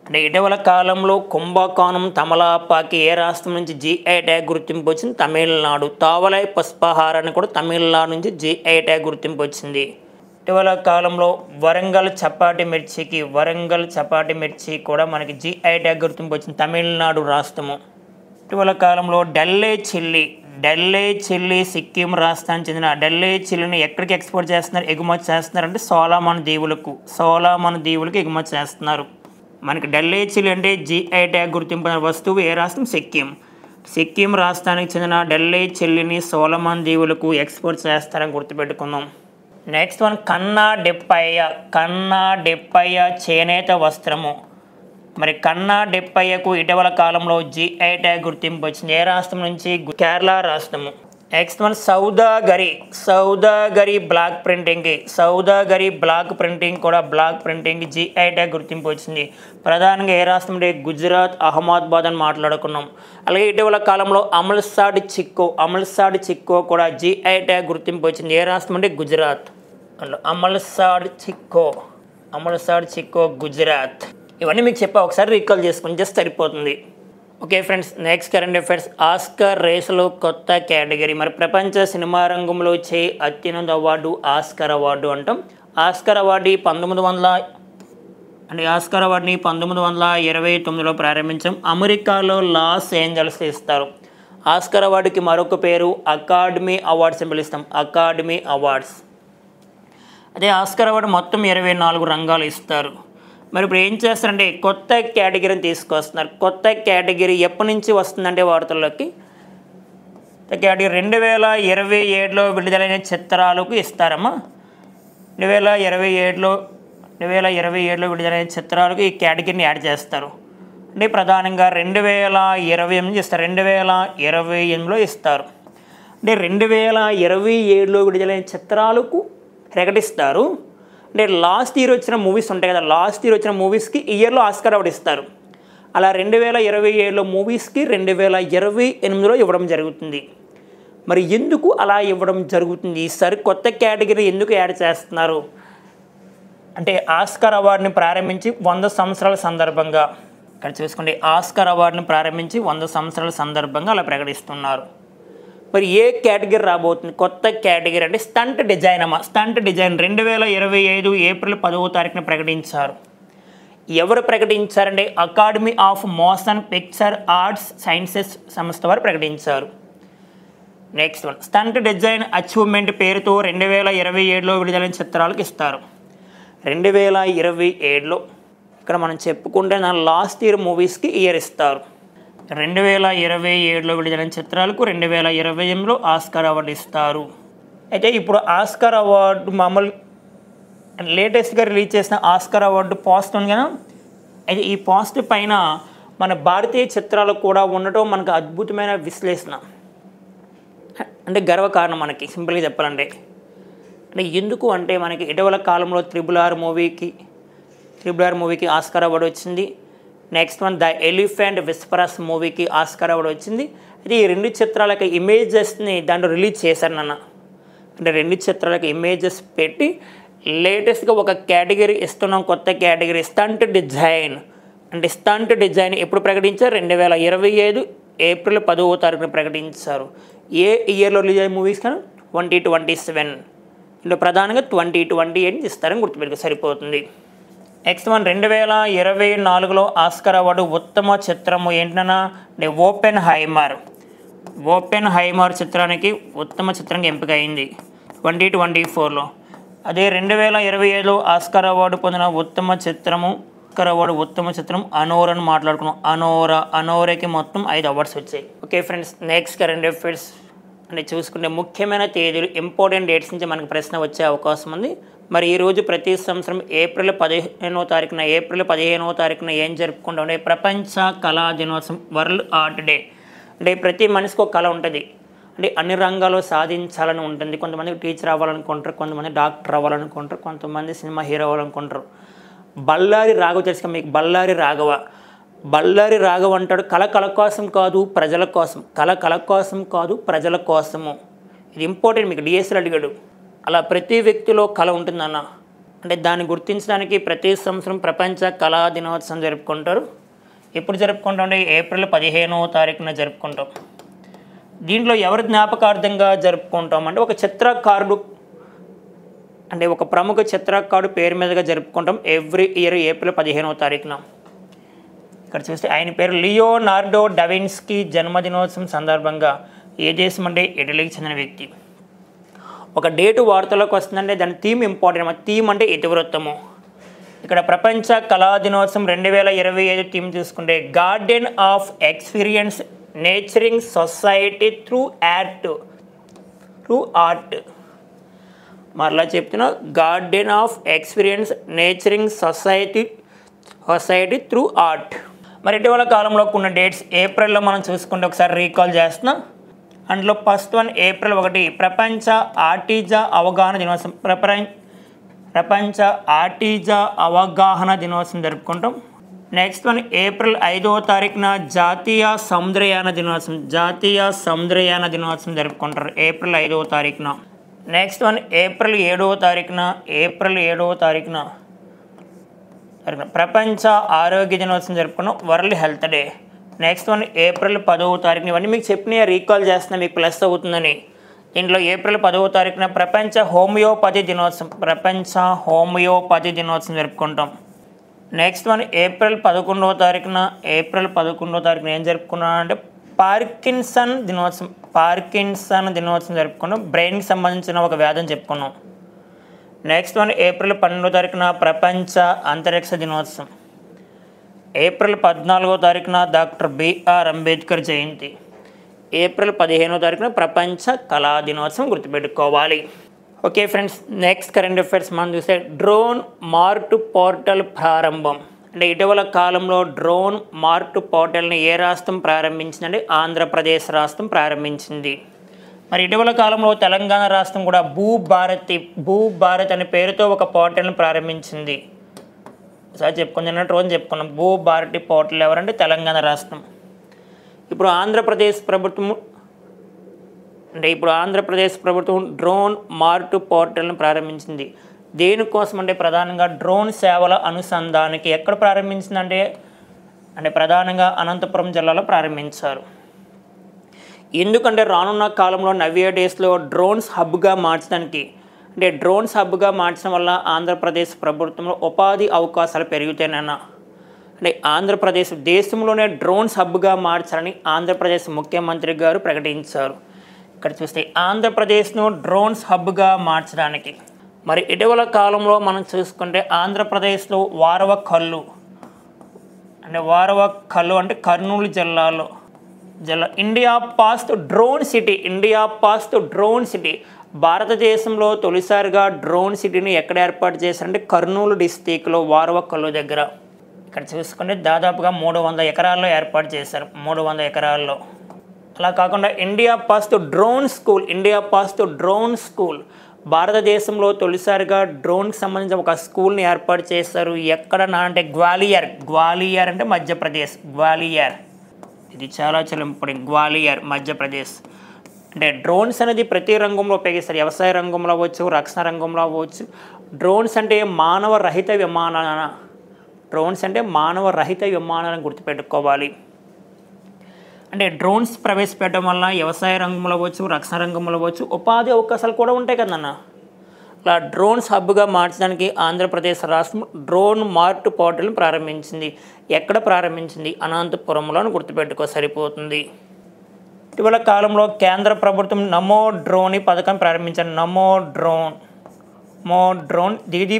అంటే ఇటీవల కాలంలో కుంభకోణం తమలపాకి ఏ రాష్ట్రం నుంచి GI ట్యాగ్ గుర్తింపు వచ్చింది? తమిళనాడు. తోవలై పుష్పహారానికి కూడా తమిళనాడు నుంచి GI ట్యాగ్ గుర్తింపు వచ్చింది. ఇటీవల కాలంలో వరంగల్ చపాటి మిర్చి కూడా మనకి GI ట్యాగ్ గుర్తింపు వచ్చింది. తమిళనాడు రాష్ట్రము. ఇటీవల కాలంలో ఢిల్లీ చిల్లీ సిక్కిం రాష్ట్రానికి చెందిన ఢిల్లీ చిల్లీని ఎక్కడికి ఎక్స్పోర్ట్ చేస్తున్నారు, ఎగుమతి చేస్తున్నారు అంటే సోలమన్ దీవులకు ఎగుమతి చేస్తున్నారు. మనకి ఢిల్లీ చిల్లీ అంటే GI ట్యాగ్ గుర్తింపు వస్తువు ఏ రాష్ట్రం? సిక్కిం రాష్ట్రానికి చెందిన ఢిల్లీ చిల్లీని సోలమన్ దీవులకు ఎక్స్పోర్ట్ చేస్తారని గుర్తుపెట్టుకుందాం. నెక్స్ట్ వన్ కన్నా డెప్పయ్య చేనేత వస్త్రము. మరి కన్నా డెప్పయ్యకు ఇటీవల కాలంలో GI ట్యాగ్ గుర్తింపు వచ్చింది. ఏ రాష్ట్రం నుంచి? కేరళ రాష్ట్రము. Next one Saudagari block printing కూడా GI ట్యాగ్ గుర్తింపు వచ్చింది. ప్రధానంగా ఏ రాష్ట్రం అంటే గుజరాత్, అహ్మదాబాద్ అని మాట్లాడుకున్నాం. అలాగే ఇటీవల కాలంలో అమల్సాడ్ చిక్కో కూడా GI ట్యాగ్ గుర్తింపు వచ్చింది. ఏ రాష్ట్రం అంటే గుజరాత్. అమల్సాడ్ చిక్కో గుజరాత్. ఇవన్నీ మీకు చెప్పా, ఒకసారి రీకాల్ చేసుకుని జస్ట్ సరిపోతుంది. Okay friends, next current affairs. Oscar రేసులో కొత్త కేటగిరీ. మరి ప్రపంచ సినిమా రంగంలో అత్యున్నత అవార్డు ఆస్కార్ అవార్డు అంటాం. ఆస్కార్ అవార్డుని 1929లో ప్రారంభించాం. అమెరికాలో లాస్ ఏంజల్స్ ఇస్తారు. ఆస్కార్ అవార్డుకి మరొక పేరు అకాడమీ అవార్డ్స్ అని పిలుస్తాం. Academy awards. అదే ఆస్కార్ అవార్డు మొత్తం 24 రంగాలు ఇస్తారు. మరి ఇప్పుడు ఏం చేస్తారంటే కొత్త కేటగిరీని తీసుకొస్తున్నారు. కొత్త కేటగిరీ ఎప్పటి నుంచి వస్తుందంటే వార్తల్లోకి కేటగిరీ 2027లో విడుదలైన చిత్రాలకు ఇస్తారమ్మా. 2027లో విడుదలైన చిత్రాలకు ఈ కేటగిరీని యాడ్ చేస్తారు. అంటే ప్రధానంగా 2028 ఇస్తారు, 2028లో ఇస్తారు. అంటే 2027లో విడుదలైన చిత్రాలకు ప్రకటిస్తారు. అంటే లాస్ట్ ఇయర్ వచ్చిన మూవీస్ ఉంటాయి కదా, లాస్ట్ ఇయర్ వచ్చిన మూవీస్కి ఈ ఇయర్లో ఆస్కార్ అవార్డు ఇస్తారు. అలా 2027లో మూవీస్కి 2028లో ఇవ్వడం జరుగుతుంది. మరి ఎందుకు అలా ఇవ్వడం జరుగుతుంది? ఈసారి కొత్త కేటగిరీ ఎందుకు యాడ్ చేస్తున్నారు అంటే ఆస్కార్ అవార్డుని ప్రారంభించి 100 సంవత్సరాల సందర్భంగా, ఇక్కడ చూసుకోండి, ఆస్కార్ అవార్డుని ప్రారంభించి 100 సంవత్సరాల సందర్భంగా అలా ప్రకటిస్తున్నారు. మరి ఏ కేటగిరీ రాబోతుంది? కొత్త కేటగిరీ అంటే స్టంట్ డిజైన్ అమ్మ. స్టంట్ డిజైన్ 2025 ఏప్రిల్ 10వ తారీఖున ప్రకటించారు. ఎవరు ప్రకటించారంటే Academy of Motion Picture Arts Sciences సంస్థ వారు ప్రకటించారు. Next one, stunt design achievement పేరుతో 2027లో విడుదలైన చిత్రాలకు ఇస్తారు. 2027లో ఇక్కడ మనం చెప్పుకుంటే నా లాస్ట్ ఇయర్ మూవీస్కి ఇయర్ ఇస్తారు. 2027లో విడుదలైన చిత్రాలకు 2028లో ఆస్కార్ అవార్డు ఇస్తారు. అయితే ఇప్పుడు ఆస్కార్ అవార్డు మామూలు లేటెస్ట్గా రిలీజ్ చేసిన ఆస్కార్ అవార్డు పోస్ట్ ఉంది కదా, అయితే ఈ పోస్ట్ పైన మన భారతీయ చిత్రాలు కూడా ఉండటం మనకు అద్భుతమైన విశ్లేషణ, అంటే గర్వకారణం మనకి. సింపుల్గా చెప్పాలంటే అంటే ఎందుకు అంటే మనకి ఇటీవల కాలంలో త్రిబుల్ ఆర్ మూవీకి ఆస్కార్ అవార్డు వచ్చింది. నెక్స్ట్ వన్ ద ఎలిఫెంట్ విస్పరస్ మూవీకి ఆస్కార్ అవార్డు వచ్చింది. అయితే ఈ 2 చిత్రాలకి ఇమేజెస్ని దాంట్లో రిలీజ్ చేశారు నాన్న. అంటే 2 చిత్రాలకి ఇమేజెస్ పెట్టి లేటెస్ట్గా ఒక కేటగిరీ ఇస్తున్నాం, కొత్త కేటగిరీ స్టంట్ డిజైన్. అంటే స్టంట్ డిజైన్ ఎప్పుడు ప్రకటించారు? 2025 ఏప్రిల్ 10వ తారీఖున ప్రకటించారు. ఏ ఇయర్లో రిలీజ్ అయ్యే మూవీస్ కానీ 2027, ఇందులో ప్రధానంగా 2028 ఇస్తారని గుర్తుపెట్టుకు సరిపోతుంది. నెక్స్ట్ వన్ 2024లో ఆస్కార్ అవార్డు ఉత్తమ చిత్రము ఏంటన్నా అంటే ఓపెన్ హైమర్ చిత్రానికి ఉత్తమ చిత్రంగా ఎంపిక అయింది 2024లో. అదే 2025లో ఆస్కార్ అవార్డు పొందిన ఉత్తమ చిత్రం అనోరా అని మాట్లాడుకున్నాం. అనోరాకి మొత్తం 5 అవార్డ్స్ వచ్చాయి. Okay friends, next current affairs అంటే చూసుకుంటే ముఖ్యమైన తేదీలు, ఇంపార్టెంట్ డేట్స్ నుంచి మనకు ప్రశ్న వచ్చే అవకాశం ఉంది. మరి ఈరోజు ప్రతి సంవత్సరం ఏప్రిల్ 15వ తారీఖున ఏం జరుపుకుంటాం? ప్రపంచ కళా దినోత్సవం, వరల్డ్ ఆర్ట్ డే. అంటే ప్రతి మనిషికి ఒక కళ ఉంటుంది, అంటే అన్ని రంగాల్లో సాధించాలని ఉంటుంది. కొంతమంది టీచర్ అవ్వాలనుకుంటారు, కొంతమంది డాక్టర్ అవ్వాలనుకుంటారు, కొంతమంది సినిమా హీరో అవ్వాలనుకుంటారు. బళ్ళారి రాఘవ తెలుసుక మీకు? బళ్ళారి రాఘవ అంటాడు, కళ కోసం కాదు ప్రజల కోసం, కళ కోసం కాదు ప్రజల కోసము. ఇది ఇంపార్టెంట్, మీకు డిఎస్ఎల్ అడిగాడు. అలా ప్రతి వ్యక్తిలో కళ ఉంటుందన్న. అంటే దాన్ని గుర్తించడానికి ప్రతి సంవత్సరం ప్రపంచ కళా దినోత్సవం జరుపుకుంటారు. ఎప్పుడు జరుపుకుంటాం అంటే ఏప్రిల్ 15వ తారీఖున జరుపుకుంటాం. దీంట్లో ఎవరి జ్ఞాపకార్థంగా జరుపుకుంటాం అంటే ఒక చిత్రకారుడు, అంటే ఒక ప్రముఖ చిత్రకారుడు పేరు మీదుగా జరుపుకుంటాం ఎవ్రీ ఇయర్ ఏప్రిల్ 15వ తారీఖున. ఇక్కడ చూస్తే ఆయన పేరు లియోనార్డో డావిన్స్కీ. జన్మదినోత్సవం సందర్భంగా ఏ దేశం అంటే ఇటలీకి చెందిన వ్యక్తి. ఒక డేటు వార్తలోకి వస్తుందంటే దాని థీమ్ ఇంపార్టెంట్. థీమ్ అంటే ఇతివృత్తము. ఇక్కడ ప్రపంచ కళా దినోత్సవం 2025 థీమ్ చూసుకుంటే garden of experience nurturing society through art. మరలా చెప్తున్నా, garden of experience nurturing society through art. మరి ఇటీవల కాలంలో కొన్ని డేట్స్ ఏప్రిల్లో మనం చూసుకుంటే ఒకసారి రీకాల్ చేస్తున్నాం. అందులో ఫస్ట్ వన్ ఏప్రిల్ 1 ప్రపంచ ఆర్టిజా అవగాహన దినోత్సవం. ప్రపంచ ఆర్టిజా అవగాహన దినోత్సవం జరుపుకుంటాం. నెక్స్ట్ వన్ ఏప్రిల్ 5వ తారీఖున జాతీయ సముద్రయాన దినోత్సవం జరుపుకుంటారు ఏప్రిల్ 5వ తారీఖున. నెక్స్ట్ వన్ ఏప్రిల్ 7వ తారీఖున ప్రపంచ ఆరోగ్య దినోత్సవం జరుపుకున్నాం, world health day. Next one April 10వ తారీఖున. ఇవన్నీ మీకు చెప్పిన రీకాల్ చేస్తున్నా, మీకు ప్లస్ అవుతుందని. దీంట్లో ఏప్రిల్ 10వ తారీఖున ప్రపంచ హోమియోపతి దినోత్సవం జరుపుకుంటాం. నెక్స్ట్ వన్ ఏప్రిల్ 11వ తారీఖున ఏం జరుపుకున్నాం అంటే పార్కిన్సన్ దినోత్సవం జరుపుకున్నాం. బ్రెయిన్కి సంబంధించిన ఒక వ్యాధిని చెప్పుకున్నాం. నెక్స్ట్ వన్ ఏప్రిల్ 12వ తారీఖున ప్రపంచ అంతరిక్ష దినోత్సవం. ఏప్రిల్ 14వ తారీఖున డాక్టర్ బిఆర్ అంబేద్కర్ జయంతి. ఏప్రిల్ 15వ తారీఖున ప్రపంచ కళా దినోత్సవం గుర్తుపెట్టుకోవాలి. Okay friends, next current affairs మనం చూస్తే డ్రోన్ మార్ట్ పోర్టల్ ప్రారంభం. అంటే ఇటీవల కాలంలో డ్రోన్ మార్ట్ పోర్టల్ని ఏ రాష్ట్రం ప్రారంభించిందంటే ఆంధ్రప్రదేశ్ రాష్ట్రం ప్రారంభించింది. మరి ఇటీవల కాలంలో తెలంగాణ రాష్ట్రం కూడా భూభారత్ అనే పేరుతో ఒక పోర్టల్ని ప్రారంభించింది. ఒకసారి చెప్పుకుని రోజు చెప్పుకున్నాం. భూభారతి పోర్టల్ ఎవరంటే తెలంగాణ రాష్ట్రం. ఇప్పుడు ఆంధ్రప్రదేశ్ ప్రభుత్వం డ్రోన్ మార్ట్ పోర్టల్ని ప్రారంభించింది. దేనికోసం అంటే ప్రధానంగా డ్రోన్ సేవల అనుసంధానానికి ఎక్కడ ప్రారంభించిందంటే ప్రధానంగా అనంతపురం జిల్లాలో ప్రారంభించారు. ఎందుకంటే రానున్న కాలంలో నవ్య డేస్లో డ్రోన్స్ హబ్గా మార్చడం వల్ల ఆంధ్రప్రదేశ్ ప్రభుత్వంలో ఉపాధి అవకాశాలు పెరుగుతాయన్న ఆంధ్రప్రదేశ్ దేశంలోనే డ్రోన్స్ హబ్గా మార్చాలని ఆంధ్రప్రదేశ్ ముఖ్యమంత్రి గారు ప్రకటించారు. ఇక్కడ చూస్తే ఆంధ్రప్రదేశ్ను డ్రోన్స్ హబ్గా మార్చడానికి మరి ఇటీవల కాలంలో మనం చూసుకుంటే ఆంధ్రప్రదేశ్లో వారవకల్లు అంటే కర్నూలు జిల్లా ఇండియా పాస్ట్ డ్రోన్ సిటీ భారతదేశంలో తొలిసారిగా డ్రోన్ సిటీని ఎక్కడ ఏర్పాటు చేశారంటే కర్నూలు డిస్టిక్లో వారవకల్లు దగ్గర. ఇక్కడ చూసుకుంటే దాదాపుగా 300 ఎకరాల్లో ఏర్పాటు చేశారు. 300 ఎకరాల్లో. అలా కాకుండా ఇండియా పాస్ట్ డ్రోన్ స్కూల్ భారతదేశంలో తొలిసారిగా డ్రోన్కి సంబంధించిన ఒక స్కూల్ని ఏర్పాటు చేశారు. ఎక్కడ అంటే గ్వాలియర్ అంటే మధ్యప్రదేశ్. ఇది చాలా ఇంపార్టెంట్. గ్వాలియర్ మధ్యప్రదేశ్. అంటే డ్రోన్స్ అనేది ప్రతి రంగంలో ఉపయోగిస్తారు. వ్యవసాయ రంగంలో అవ్వచ్చు, రక్షణ రంగంలో అవ్వచ్చు. డ్రోన్స్ అంటే మానవ రహిత విమానాలను గుర్తుపెట్టుకోవాలి. అంటే డ్రోన్స్ ప్రవేశపెట్టడం వల్ల వ్యవసాయ రంగంలో అవ్వచ్చు, రక్షణ రంగంలో అవ్వచ్చు, ఉపాధి అవకాశాలు కూడా ఉంటాయి కదన్న. అలా డ్రోన్స్ హబ్గా మార్చడానికి ఆంధ్రప్రదేశ్ రాష్ట్రం డ్రోన్ మార్ట్ పోర్టల్ని ప్రారంభించింది. ఎక్కడ ప్రారంభించింది? అనంతపురంలో గుర్తుపెట్టుకో సరిపోతుంది. ఇటీవల కాలంలో కేంద్ర ప్రభుత్వం నమో డ్రోన్ పథకం ప్రారంభించారు. నమో డ్రోన్ దీదీ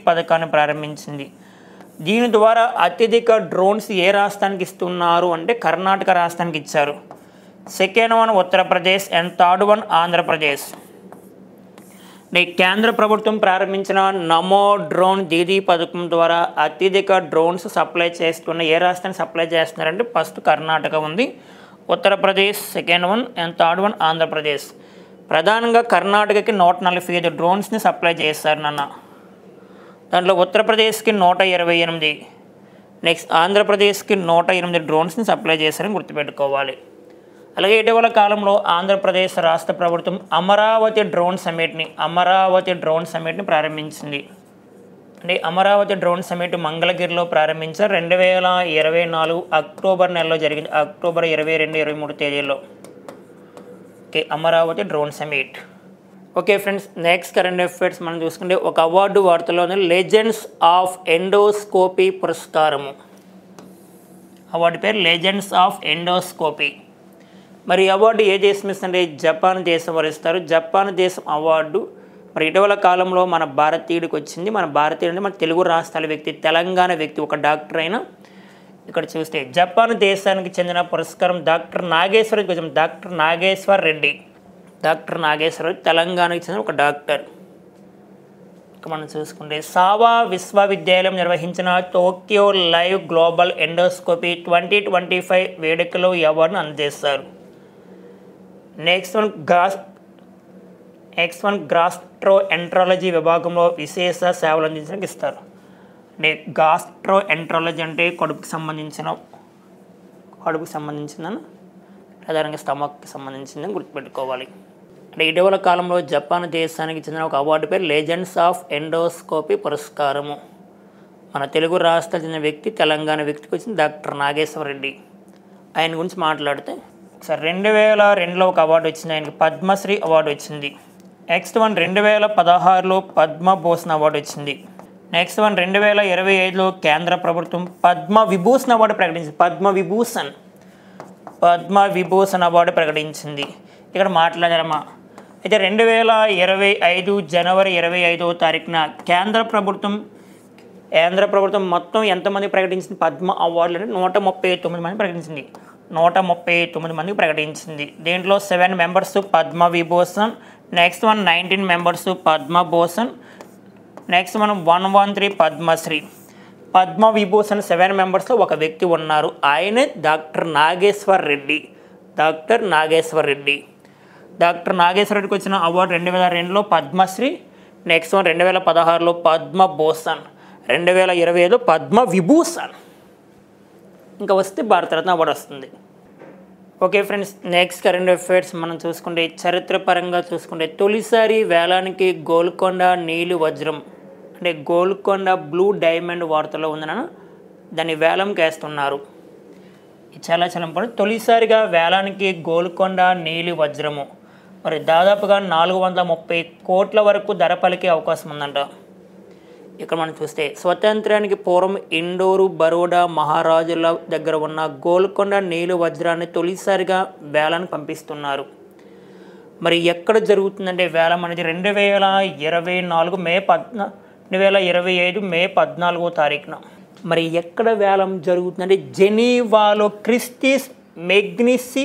పథకాన్ని ప్రారంభించింది. దీని ద్వారా అత్యధిక డ్రోన్స్ ఏ రాష్ట్రానికి ఇస్తున్నారు అంటే కర్ణాటక రాష్ట్రానికి ఇచ్చారు. Second one Uttar Pradesh and third one Andhra Pradesh. కేంద్ర ప్రభుత్వం ప్రారంభించిన నమో డ్రోన్ దీదీ పథకం ద్వారా అత్యధిక డ్రోన్స్ సప్లై చేస్తున్న ఏ రాష్ట్రానికి సప్లై చేస్తున్నారంటే ఫస్ట్ కర్ణాటక ఉంది, Uttar Pradesh second one and third one Andhra Pradesh. ప్రధానంగా కర్ణాటకకి 145 డ్రోన్స్ని సప్లై చేస్తారు నాన్న. దాంట్లో ఉత్తరప్రదేశ్కి 128, నెక్స్ట్ ఆంధ్రప్రదేశ్కి 108 డ్రోన్స్ని సప్లై చేశారని గుర్తుపెట్టుకోవాలి. అలాగే ఇటీవల కాలంలో ఆంధ్రప్రదేశ్ రాష్ట్ర ప్రభుత్వం అమరావతి డ్రోన్ సమిట్ని ప్రారంభించింది. అమరావతి డ్రోన్ సమిట్ మంగళగిరిలో ప్రారంభించారు. 2024 అక్టోబర్ నెలలో జరిగింది. అక్టోబర్ 22, 23 తేదీల్లో. Amaravati drone summit. Okay friends, next current affairs మనం చూసుకుంటే ఒక అవార్డు వార్తలోనే లెజెండ్స్ ఆఫ్ ఎండోస్కోపీ పురస్కారము. అవార్డు పేరు లెజెండ్స్ ఆఫ్ ఎండోస్కోపీ. మరి ఈ అవార్డు ఏ దేశం ఇస్తుంటే జపాన్ దేశం వరిస్తారు. జపాన్ దేశం అవార్డు మరి ఇటీవల కాలంలో మన భారతీయుడికి వచ్చింది. మన తెలుగు రాష్ట్రాల వ్యక్తి, తెలంగాణ వ్యక్తి, ఒక డాక్టర్ అయినా. ఇక్కడ చూస్తే జపాన్ దేశానికి చెందిన పురస్కారం డాక్టర్ నాగేశ్వర్ రెడ్డి. తెలంగాణకి చెందిన ఒక డాక్టర్. ఇక మనం చూసుకుంటే సావా విశ్వవిద్యాలయం నిర్వహించిన టోక్యో లైవ్ గ్లోబల్ ఎండోస్కోపీ 2025 వేడుకలో ఈ అవార్డును అందజేస్తారు. నెక్స్ట్ వన్ గ్రాస్ట్రో ఎంట్రాలజీ విభాగంలో విశేష సేవలు అందించడానికి ఇస్తారు. గాస్ట్రో ఎంట్రాలజీ అంటే కడుపుకి సంబంధించిందని ప్రధానంగా స్టమక్కి సంబంధించిందని గుర్తుపెట్టుకోవాలి. ఇటీవల కాలంలో జపాన్ దేశానికి చెందిన ఒక అవార్డు పేరు లెజెండ్స్ ఆఫ్ ఎండోస్కోపీ పురస్కారము. మన తెలుగు రాష్ట్రాలకు చెందిన వ్యక్తి, తెలంగాణ వ్యక్తికి వచ్చింది డాక్టర్ నాగేశ్వర్ రెడ్డి. ఆయన గురించి మాట్లాడితే సార్ 2002లో ఒక అవార్డు వచ్చింది, ఆయనకి పద్మశ్రీ అవార్డు వచ్చింది. నెక్స్ట్ వన్ 2016లో పద్మభూషణ్ అవార్డు వచ్చింది. నెక్స్ట్ వన్ 2025లో కేంద్ర ప్రభుత్వం పద్మవిభూషణ్ అవార్డు ప్రకటించింది. పద్మవిభూషణ్ అవార్డు ప్రకటించింది. ఇక్కడ మాట్లాడారమ్మా. అయితే 2025 జనవరి 25వ తారీఖున కేంద్ర ప్రభుత్వం మొత్తం ఎంతమంది ప్రకటించింది పద్మ అవార్డులు అంటే 139 మంది ప్రకటించింది. 139 మందికి ప్రకటించింది. దీంట్లో 7 members Padma Vibhushan, next one 19 members Padma Bhushan, next మనం 113 పద్మశ్రీ. పద్మ విభూషణ్ 7 మెంబర్స్లో ఒక వ్యక్తి ఉన్నారు, ఆయనే doctor Nageshwar Reddy. Doctor Nageshwar Reddy. Doctor Nageshwara రెడ్డికి వచ్చిన అవార్డు 2002లో పద్మశ్రీ, నెక్స్ట్ వన్ 2016లో పద్మభూషణ్, 2025లో పద్మ విభూషణ్, ఇంకా వస్తే భారతరత్న అవార్డు వస్తుంది. Okay friends, next current affairs మనం చూసుకుంటే చరిత్రపరంగా చూసుకుంటే తొలిసారి వేలానికి గోల్కొండ నీలి వజ్రం అంటే గోల్కొండ బ్లూ డైమండ్ వార్తలో ఉందన దాన్ని వేలంకి వేస్తున్నారు. చాలా ఇంపార్టెంట్. తొలిసారిగా వేలానికి గోల్కొండ నీలి వజ్రము మరి దాదాపుగా 430 కోట్ల వరకు ధర పలికే అవకాశం ఉందంట. ఇక్కడ మనం చూస్తే స్వతంత్రానికి పూర్వం ఇండోరు బరోడా మహారాజుల దగ్గర ఉన్న గోల్కొండ నీలి వజ్రాన్ని తొలిసారిగా వేలానికి పంపిస్తున్నారు. మరి ఎక్కడ జరుగుతుందంటే వేలం అనేది 2024 2025 మే 14వ తారీఖున. మరి ఎక్కడ వేలం జరుగుతుందంటే జెనీవాలో క్రిస్టీస్ మెగ్నిసి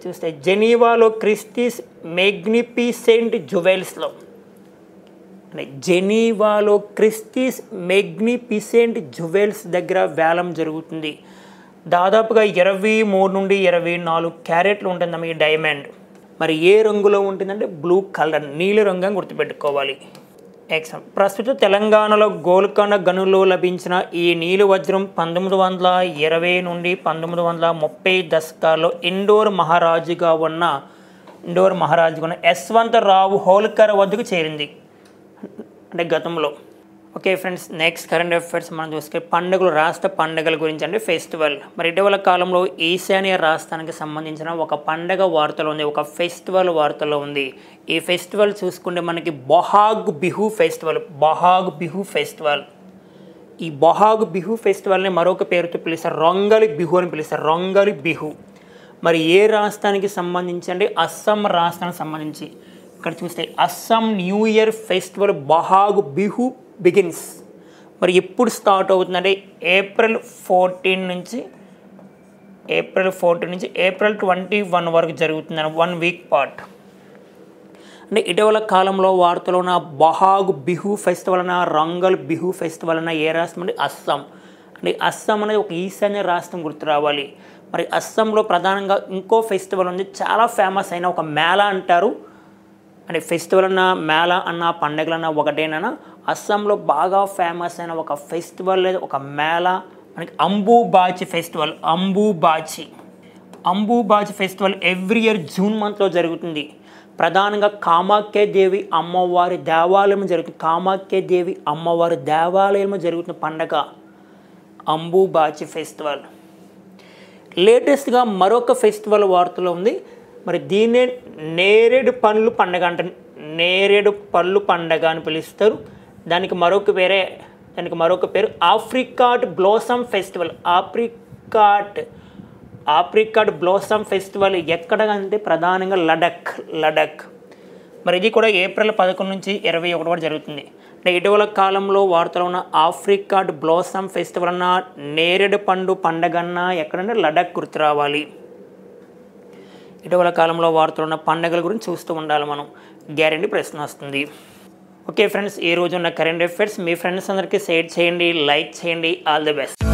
చూస్తే జెనీవాలో క్రిస్టీస్ మెగ్నిఫిసెంట్ జ్యువెల్స్లో అంటే జెనీవాలో క్రిస్టీస్ మెగ్నిఫిసెంట్ జ్యువెల్స్ దగ్గర వేలం జరుగుతుంది. దాదాపుగా 23 నుండి 24 క్యారెట్లు ఉంటుందమ్మా ఈ డైమండ్. మరి ఏ రంగులో ఉంటుందంటే బ్లూ కలర్, నీలి రంగు అని గుర్తుపెట్టుకోవాలి. ఎక్సమ్ ప్రస్తుత తెలంగాణలో గోల్కొండ గనుల్లో లభించిన ఈ నీలి వజ్రం 1920 నుండి 1930 దశకాల్లో ఇండోర్ మహారాజుగా ఉన్న యశ్వంతరావు హోల్కర్ వద్దకు చేరింది అంటే గతంలో. Okay friends, next current affairs మనం చూస్తే పండుగలు, రాష్ట్ర పండుగల గురించి అంటే ఫెస్టివల్. మరి ఇటీవల కాలంలో ఈశాన్య రాష్ట్రానికి సంబంధించిన ఒక పండగ వార్తలో ఉంది, ఒక ఫెస్టివల్ వార్తలో ఉంది. ఈ ఫెస్టివల్ చూసుకుంటే మనకి బొహాగ్ బిహు ఫెస్టివల్. ఈ బొహాగ్ బిహు ఫెస్టివల్ని మరొక పేరుతో పిలుస్తారు, రొంగలి బిహు అని పిలుస్తారు, రొంగలి బిహు. మరి ఏ రాష్ట్రానికి సంబంధించి అంటే అస్సాం రాష్ట్రానికి సంబంధించి. ఇక్కడ చూస్తే Assam new year festival Bohag Bihu begins. మరి ఎప్పుడు స్టార్ట్ అవుతుందంటే ఏప్రిల్ 14 నుంచి ఏప్రిల్ 21 వరకు జరుగుతుందని 1 వీక్ పార్ట్. అంటే ఇటీవల కాలంలో వార్తలో ఉన్న బొహాగ్ బిహు ఫెస్టివల్ అన్న రంగల్ బిహు ఫెస్టివల్ అన్న ఏ రాష్ట్రం అంటే అస్సాం. అంటే అస్సాం అనేది ఒక ఈశాన్య రాష్ట్రం గుర్తు రావాలి. మరి అస్సాంలో ప్రధానంగా ఇంకో ఫెస్టివల్ ఉంది, చాలా ఫేమస్ అయిన ఒక మేళా అంటారు. అంటే ఫెస్టివల్ అన్న మేళా అన్న పండుగలన్న ఒకటేనా. అస్సాంలో బాగా ఫేమస్ అయిన ఒక ఫెస్టివల్ లేదా ఒక మేళా మనకి Ambubachi festival. Ambubachi festival every year June మంత్లో జరుగుతుంది. ప్రధానంగా కామాఖ్యాదేవి అమ్మవారి దేవాలయం జరుగుతుంది. కామాఖ్యాదేవి అమ్మవారి దేవాలయంలో జరుగుతున్న పండగ అంబుబాచి ఫెస్టివల్. లేటెస్ట్గా మరొక ఫెస్టివల్ వార్తలో ఉంది. మరి దీన్నే నేరేడు పళ్ళు పండగ అంటారు, నేరేడు పళ్ళు పండగ అని పిలుస్తారు. దానికి మరొక పేరు apricot blossom festival. Apricot blossom festival ఎక్కడ అంటే ప్రధానంగా లడక్. మరి ఇది కూడా ఏప్రిల్ 11 నుంచి 21 వరకు జరుగుతుంది. అంటే ఇటీవల కాలంలో వార్తలో ఉన్న ఆప్రికాట్ బ్లోసమ్ ఫెస్టివల్ అన్న నేరేడు పండు పండగ అన్న ఎక్కడంటే లడక్ గుర్తు రావాలి. ఇటీవల కాలంలో వార్తలు ఉన్న పండుగల గురించి చూస్తూ ఉండాలి మనం, గ్యారెంటీ ప్రశ్న వస్తుంది. ఓకే ఫ్రెండ్స్, ఈ రోజు ఉన్న కరెంట్ అఫైర్స్ మీ ఫ్రెండ్స్ అందరికీ షేర్ చేయండి, లైక్ చేయండి. All the best.